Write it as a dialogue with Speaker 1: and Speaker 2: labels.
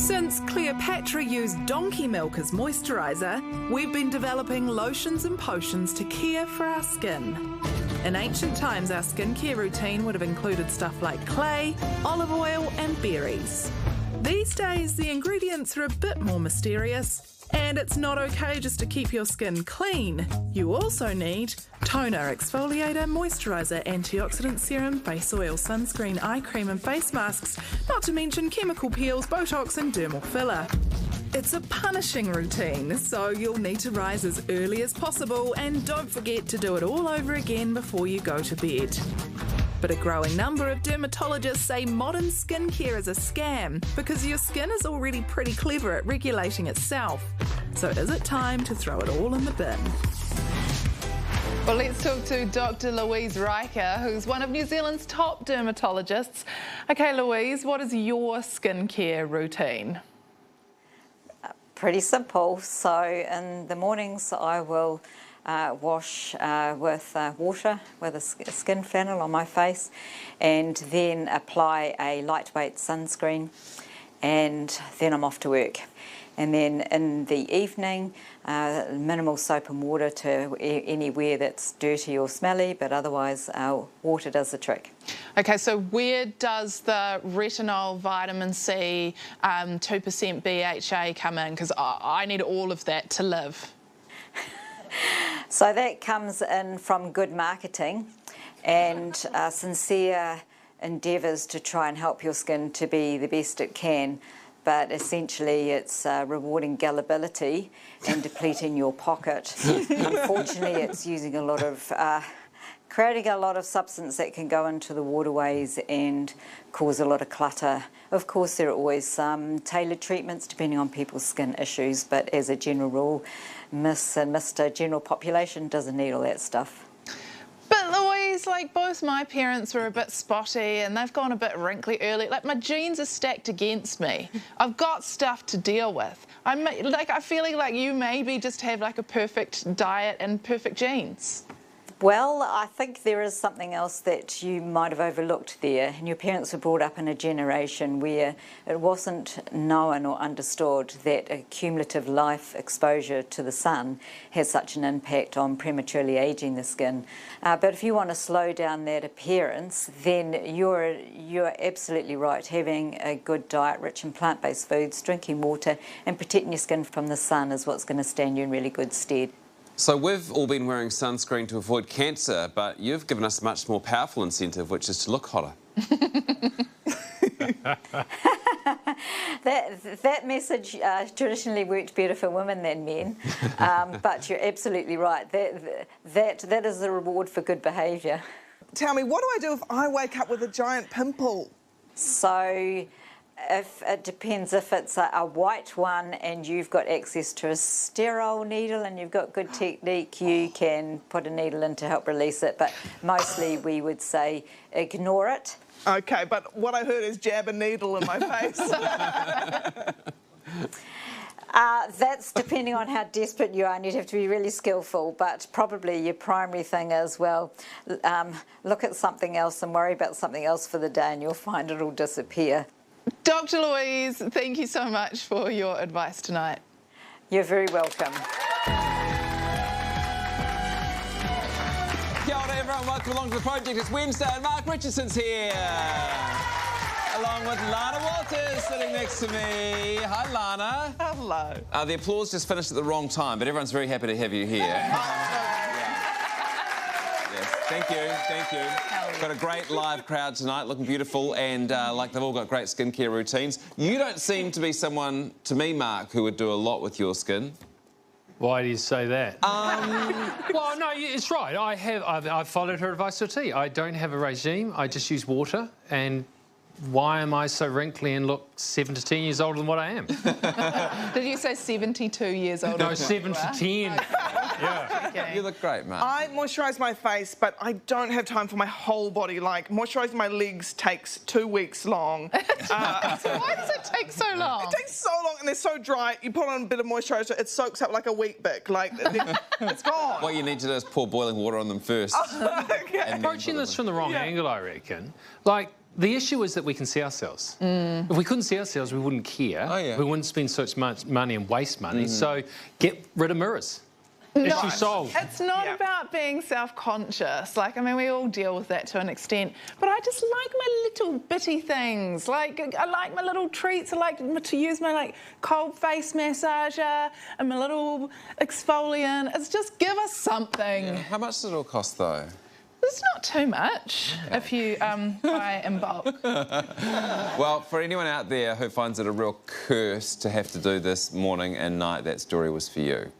Speaker 1: Since Cleopatra used donkey milk as moisturiser, we've been developing lotions and potions to care for our skin. In ancient times, our skincare routine would have included stuff like clay, olive oil and berries. These days, the ingredients are a bit more mysterious, and it's not okay just to keep your skin clean. You also need toner, exfoliator, moisturiser, antioxidant serum, face oil, sunscreen, eye cream and face masks, not to mention chemical peels, Botox and dermal filler. It's a punishing routine, so you'll need to rise as early as possible and don't forget to do it all over again before you go to bed. But a growing number of dermatologists say modern skincare is a scam because your skin is already pretty clever at regulating itself. So is it time to throw it all in the bin?
Speaker 2: Well, let's talk to Dr. Louise Riker, who's one of New Zealand's top dermatologists. Okay, Louise, what is your skincare routine?
Speaker 3: Pretty simple. So in the mornings I will wash with water with a skin flannel on my face and then apply a lightweight sunscreen and then I'm off to work. And then in the evening, minimal soap and water to anywhere that's dirty or smelly, but otherwise water does the trick.
Speaker 2: Okay, so where does the retinol, vitamin C, 2% BHA come in? Because I need all of that to live.
Speaker 3: So that comes in from good marketing and sincere endeavours to try and help your skin to be the best it can. But essentially it's rewarding gullibility and depleting your pocket. Unfortunately, it's using a lot of, creating a lot of substance that can go into the waterways and cause a lot of clutter. Of course, there are always some tailored treatments depending on people's skin issues, but as a general rule, Miss and Mr. General Population doesn't need all that stuff.
Speaker 2: But Louise, like both my parents were a bit spotty and they've gone a bit wrinkly early. Like my genes are stacked against me. I've got stuff to deal with. I'm feeling like you maybe just have like a perfect diet and perfect genes.
Speaker 3: Well, I think there is something else that you might have overlooked there. And your parents were brought up in a generation where it wasn't known or understood that a cumulative life exposure to the sun has such an impact on prematurely aging the skin. But if you want to slow down that appearance, then you're absolutely right. Having a good diet rich in plant-based foods, drinking water and protecting your skin from the sun is what's going to stand you in really good stead.
Speaker 4: So we've all been wearing sunscreen to avoid cancer, but you've given us a much more powerful incentive, which is to look hotter.
Speaker 3: That message traditionally worked better for women than men, but you're absolutely right. That is the reward for good behaviour.
Speaker 5: Tell me, what do I do if I wake up with a giant pimple?
Speaker 3: So it depends. If it's a white one and you've got access to a sterile needle and you've got good technique, you can put a needle in to help release it, but mostly we would say ignore it.
Speaker 5: Okay, but what I heard is jab a needle in my face.
Speaker 3: That's depending on how desperate you are, and you'd have to be really skillful, but probably your primary thing is, well, look at something else and worry about something else for the day and you'll find it'll disappear.
Speaker 2: Dr. Louise, thank you so much for your advice tonight.
Speaker 3: You're very welcome.
Speaker 4: Kia ora everyone, welcome along to the project. It's Wednesday and Mark Richardson's here. Along with Lana Walters sitting next to me. Hi Lana.
Speaker 5: Hello.
Speaker 4: The applause just finished at the wrong time, but everyone's very happy to have you here. Yes, thank you, thank you. Got a great live crowd tonight, looking beautiful, and like they've all got great skincare routines. You don't seem to be someone, to me, Mark, who would do a lot with your skin.
Speaker 6: Why do you say that? Well, no, it's right. I've followed her advice to a T. I don't have a regime. I just use water. And why am I so wrinkly and look 7 to 10 years older than what I am?
Speaker 2: Did you say 72 years old?
Speaker 6: No, 7 to 10. Yeah.
Speaker 2: Okay.
Speaker 4: You look great, Mark.
Speaker 5: I moisturise my face, but I don't have time for my whole body. Like, moisturising my legs takes 2 weeks long.
Speaker 2: So why does it take so long?
Speaker 5: It takes so long and they're so dry. You put on a bit of moisturiser, it soaks up like a wheat bick. Like, it's gone.
Speaker 4: What you need to do is pour boiling water on them first.
Speaker 5: Okay.
Speaker 6: Approaching this from the wrong angle, I reckon. Like, The issue is that we can see ourselves. If we couldn't see ourselves, we wouldn't care.
Speaker 4: Oh, yeah.
Speaker 6: We wouldn't spend so much money and waste money. So get rid of mirrors. Issue solved.
Speaker 2: It's not about being self-conscious. Like, I mean, we all deal with that to an extent. But I just like my little bitty things. Like, I like my little treats. I like to use my, like, cold face massager and my little exfoliant. It's just give us something.
Speaker 4: Yeah. How much does it all cost, though?
Speaker 2: It's not too much if you buy in bulk.
Speaker 4: Well, for anyone out there who finds it a real curse to have to do this morning and night, that story was for you.